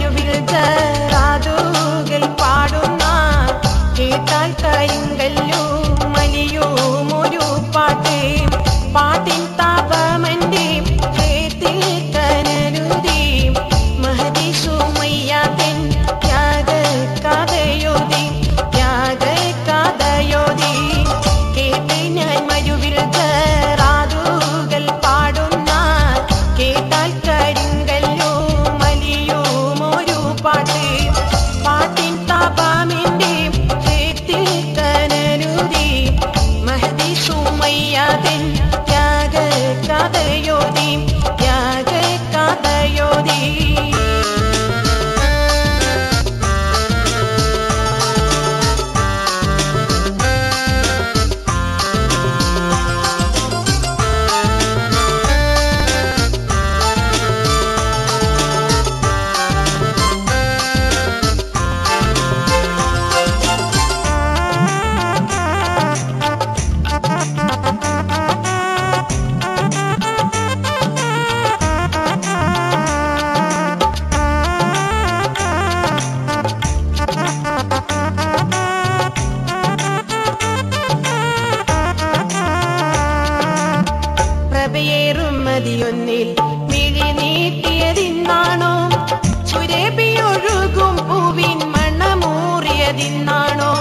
മരുവിൽ ജറാദുകൾ പാടുന്ന കേട്ടാൽ കരിങ്കല്ലു മലിയും ഒരു പാട്ട് പാട്ടിൻ താപമന്റെ ഹൃത്തിൽ കനരുതി മഹദി സുമയ്യാതൻ ത്യാഗ കഥയോതി കേട്ട് ഞാൻ മരുവിൽ ജറാദുകൾ പാടുന്ന കേട്ടാൽ കരിങ്കല്ലു മലിയും ഒരു പാട്ട് പാട്ടിൻ താപമന്റെ ഹൃത്തിൽ കനരുതി മഹദി സുമയ്യാതൻ ത്യാഗ കഥയോതി പ്രഭയേറും മതിയൊന്നിൽ മിഴി നീട്ടിയതിന്നാണോ ചുരബിയൊഴുകും പൂവിൻ മണമൂറിയതിന്നാണോ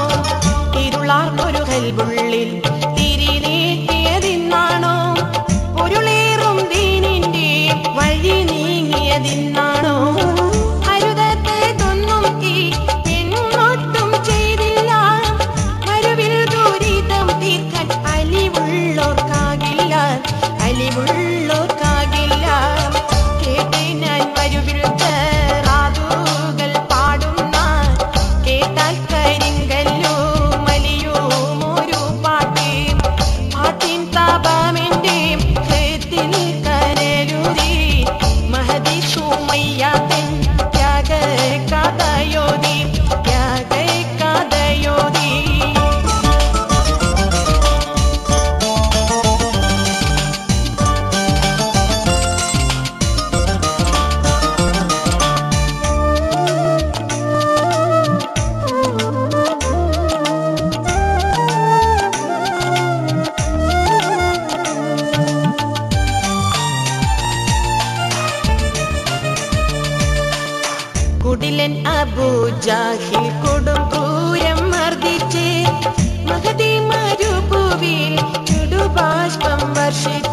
ഇരുളാർന്നൊരു കൽബുള്ളിൽ തിരി നീട്ടിയതിന്നാണോ പൊരുളേറും ദീനിന്റെ വഴി നീങ്ങിയതിന്നാണോ അരുതത്തേതൊന്നും ഈ പെണ്ണൊട്ടും ചെയ്തില്ല മരുവിൽ ദുരിതം തീർക്കാൻ അലിവുള്ളോർക്കാകില്ല കേട്ട് ഞാൻ മരുവിൽ ജറാദുകൾ പാടുന്ന കേട്ടാൽ കരിങ്കല്ലു മലിയും ഒരു പാട്ട് പാട്ടിൻ താപമെന്റെ ഹൃത്തിൽ കനലുതി മഹദി സുമയ്യാതൻ ത്യാഗ കഥയോതി കുടിലൻ അബൂജാഹിൽ കൊടും ക്രൂരം മർദ്ദിച്ച് മഹദി മരുഭൂവിൽ ചുടുബാഷ്പം വർഷിച്ചു